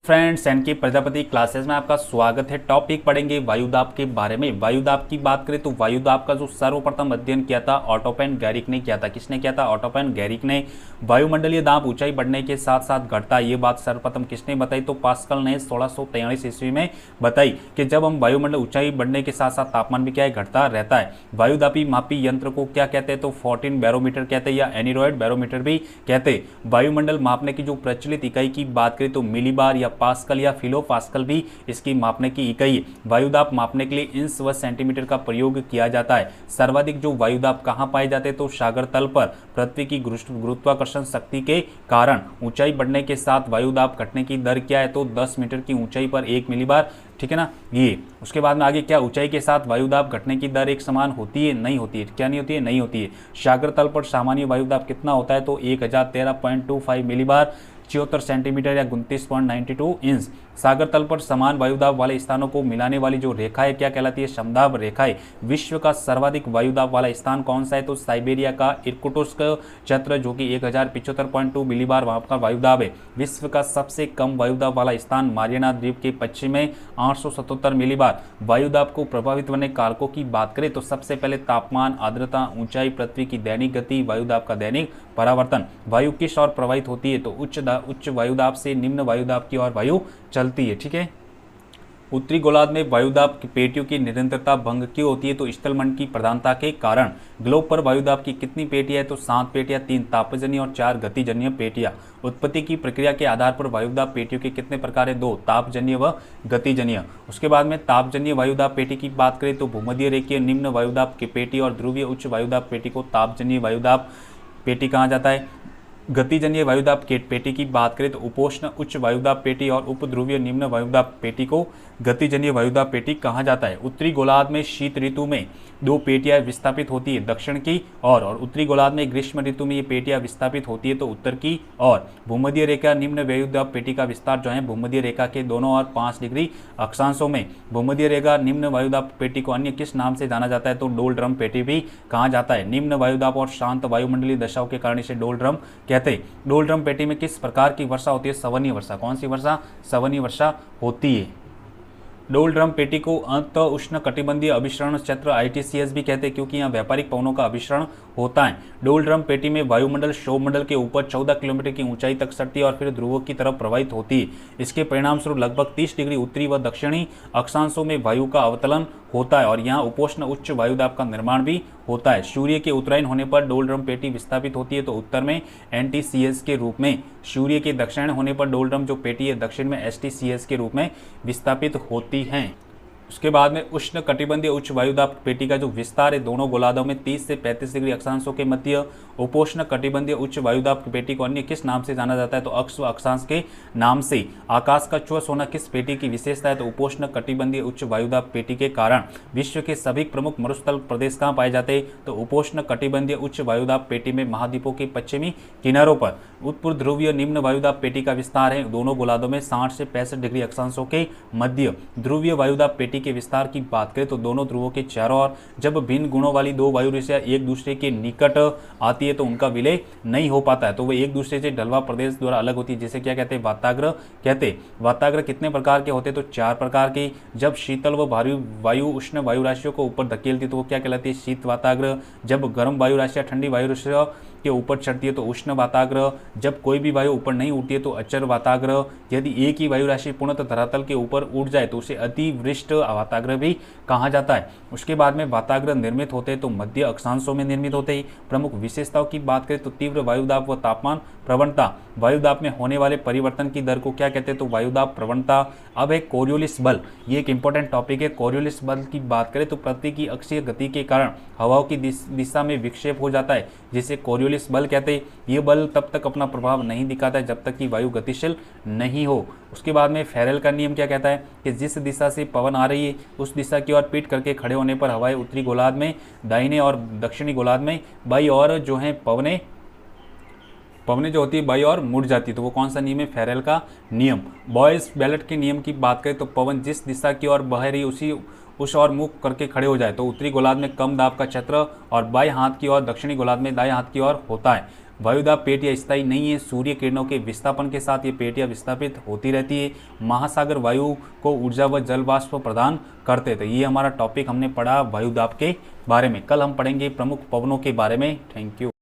Friends N के Prajapati classes में आपका स्वागत है। टॉपिक पढ़ेंगे वायुदाब के बारे में। वायुदाब की बात करें तो वायुदाब का जो सर्वप्रथम अध्ययन किया था ऑटो पेन गैरिक ने किया था। किसने किया था? ऑटो पेन गैरिक ने। वायुमंडलीय दाब ऊंचाई बढ़ने के साथ साथ घटता है, ये बात सर्वप्रथम किसने बताई? तो पास्कल ने 1643 ईस्वी में बताई कि जब हम वायुमंडल ऊंचाई बढ़ने के साथ साथ तापमान भी क्या है, घटता रहता है। वायुदाबी मापी यंत्र को क्या कहते हैं? तो 14 बैरोमीटर कहते हैं या एनीरॉयड बैरोमीटर भी कहते हैं। वायुमंडल मापने की जो प्रचलित इकाई की बात करें तो मिलीबार या पास्कल या फिलो पास्कल भी इसकी मापने की इकाई है। वायुदाब मापने के लिए इंच व सेंटीमीटर का प्रयोग किया जाता है। सर्वाधिक जो वायुदाब कहाँ पाए जाते हैं? तो सागर तल पर पृथ्वी की गुरुत्वाकर्षण शक्ति के कारण ऊंचाई बढ़ने के साथ वायुदाब घटने की दर क्या है? तो 10 मीटर की ऊंचाई पर 1 मिलीबार, ठीक है ना ये। उसके बाद में आगे क्या, ऊंचाई के साथ वायुदाब घटने की दर एक समान होती है? नहीं होती है। क्या नहीं होती है? नहीं होती है। सागर तल पर सामान्य वायुदाब कितना होता है? तो 1013.25 मिलीबार, 74 सेंटीमीटर या 29.92 इंच। सागर तल पर समान वायुदाब वाले स्थानों को मिलाने वाली जो रेखा है क्या कहलाती है? समदाब रेखा है। विश्व का सर्वाधिक वायुदाब वाला स्थान कौन सा है? तो साइबेरिया का इर्कुटस्क क्षेत्र, जो कि 1075.2 मिलीबार वहां का वायुदाब है। विश्व का सबसे कम वायुदाब वाला स्थान मारियाना द्वीप के पश्चिम में 877 मिलीबार। वायुदाब को प्रभावित करने कारकों की बात करें तो सबसे पहले तापमान, आर्द्रता, ऊंचाई, पृथ्वी की दैनिक गति, वायुदाब का दैनिक परावर्तन। वायु किस ओर प्रवाहित होती है? तो उच्च वायुदाब से निम्न वायुदाब की ओर वायु चलती है, ठीक है। उत्तरी गोलार्ध में वायुदाब की पेटियों की निरंतरता भंग क्यों होती है? तो स्थलमंड की प्रधानता के कारण। ग्लोब पर वायुदाब की कितनी पेटियां है? तो 7 पेटियां, 3 तापजन्य और 4 गतिजन्य पेटियां। उत्पत्ति की प्रक्रिया के आधार पर वायुदाब पेटियों के कितने प्रकार है? 2, तापजन्य व गतिजन्य। उसके बाद में तापजन्य वायुदाब पेटी की बात करें तो भूमध्य रेखीय निम्न वायुदाब की पेटी और ध्रुवीय उच्च वायुदाब पेटी को तापजन्य वायुदाब पेटी कहा जाता है। गतिजन्य वायुदाब पेटी की बात करें तो उपोष्ण उच्च वायुदाब पेटी और उपध्रुवीय निम्न वायुदाब पेटी को गतिजन्य वायुदाब पेटी कहा जाता है। उत्तरी गोलार्ध में शीत ऋतु में 2 पेटियां विस्थापित होती है, दक्षिण की और उत्तरी गोलार्ध में ग्रीष्म ऋतु में ये पेटियां विस्थापित होती है तो उत्तर की और। भूमध्य रेखा निम्न वायुदाब पेटी का विस्तार जो है भूमध्य रेखा के दोनों और 5 डिग्री अक्षांशों में। भूमध्य रेखा निम्न वायुदाब पेटी को अन्य किस नाम से जाना जाता है? तो डोल ड्रम पेटी भी कहा जाता है। निम्न वायुदाब और शांत वायुमंडलीय दशाओं के कारण इसे डोल ड्रम कहते हैं। डोल ड्रम पेटी में किस प्रकार की वर्षा होती है? सवनीय वर्षा। कौन सी वर्षा? सवनीय वर्षा होती है। डोल ड्रम पेटी को अंत उष्ण कटिबंधीय अभिसरण क्षेत्र ITCS भी कहते हैं क्योंकि यहाँ व्यापारिक पवनों का अभिसरण होता है। डोल ड्रम पेटी में वायुमंडल क्षोभमंडल के ऊपर 14 किलोमीटर की ऊंचाई तक सटती है और फिर ध्रुवों की तरफ प्रवाहित होती है। इसके परिणाम स्वरूप लगभग 30 डिग्री उत्तरी व दक्षिणी अक्षांशों में वायु का अवतलन होता है और यहाँ उपोष्ण उच्च वायुदाब का निर्माण भी होता है। सूर्य के उत्तरायण होने पर डोल ड्रम पेटी विस्थापित होती है तो उत्तर में NTCS के रूप में। सूर्य के दक्षिण होने पर डोल ड्रम जो पेटी है दक्षिण में STCS के रूप में विस्थापित होती है। उसके बाद में उष्ण कटिबंधीय उच्च वायुदाब पेटी का जो विस्तार है दोनों गोलार्धों में 30 से 35 डिग्री अक्षांशों के मध्य। उपोष्ण कटिबंधीय उच्च वायुदाब पेटी को अन्य किस नाम से जाना जाता है? तो अक्ष व अक्षांश के नाम से। आकाश का चौस होना किस पेटी की विशेषता है? तो उपोष्ण कटिबंधीय उच्च वायुदाब पेटी के कारण। विश्व के सभी प्रमुख मरुस्थल प्रदेश कहाँ पाए जाते हैं? तो उपोष्ण कटिबंधीय उच्च वायुदाब पेटी में महाद्वीपों के पश्चिमी किनारों पर। उत्तर ध्रुवीय निम्न वायुदाब पेटी का विस्तार है दोनों गोलार्धों में 60 से 65 डिग्री अक्षांशों के मध्य। ध्रुवीय वायुदाब पेटी के विस्तार की बात करें तो दोनों ध्रुवों के चारों ओर जब भिन्न गुणों वाली 2 वायु रेखाएं एक दूसरे के निकट आती है तो उनका विलय नहीं हो पाता है, तो वे एक दूसरे से ढलवा प्रदेश द्वारा अलग होती है, जिसे क्या कहते हैं? वाताग्र कहते हैं। वाताग्र कितने प्रकार के होते हैं? तो 4 प्रकार के। जब शीतल व भारी वायु उष्ण वायु राशियों को ऊपर धकेलती है तो वो क्या कहलाती है? शीत वाताग्र। जब गर्म वायु राशियां ठंडी वायु राशियों के ऊपर चढ़ती है तो उष्ण वाताग्र। जब कोई भी वायु ऊपर नहीं उठती है तो अचर वाताग्र। यदि एक ही वायु राशि पूर्णतः धरातल के ऊपर उठ जाए तो उसे अतिवृष्ट वाताग्र भी कहा जाता है। उसके बाद में वाताग्र निर्मित होते हैं तो मध्य अक्षांशों में निर्मित होते हैं। प्रमुख विशेषताओं की बात करें तो तीव्र वायुदाब व तापमान प्रवणता। वायुदाब में होने वाले परिवर्तन की दर को क्या कहते हैं? तो वायुदाब प्रवणता। अब है कोरियोलिस बल, ये एक इंपॉर्टेंट टॉपिक है। कोरियोलिस बल की बात करें तो पृथ्वी की अक्षीय गति के कारण हवाओं की दिशा में विक्षेप हो जाता है, जिसे कोरियोलिस बल कहते हैं। ये बल तब तक अपना प्रभाव नहीं दिखाता है जब तक कि वायु गतिशील नहीं हो। उसके बाद में फेरेल का नियम क्या कहता है कि जिस दिशा से पवन आ रही है उस दिशा की ओर पीठ करके खड़े होने पर हवाएं उत्तरी गोलार्ध में दाहिने और दक्षिणी गोलार्ध में बाई और जो है पवने जो होती है बाई और मुड़ जाती है, तो वो कौन सा नियम है? फेरेल का नियम। बॉयज बेल्ट के नियम की बात करें तो पवन जिस दिशा की ओर बह रही उस ओर मुख करके खड़े हो जाए तो उत्तरी गोलार्ध में कम दाब का क्षेत्र और बाएं हाथ की ओर दक्षिणी गोलार्ध में दाएं हाथ की ओर होता है। वायुदाब पेटियाँ स्थायी नहीं है, सूर्य किरणों के विस्थापन के साथ ये पेटियाँ विस्थापित होती रहती है। महासागर वायु को ऊर्जा व जल वाष्प प्रदान करते थे। ये हमारा टॉपिक हमने पढ़ा वायुदाब के बारे में। कल हम पढ़ेंगे प्रमुख पवनों के बारे में। Thank you.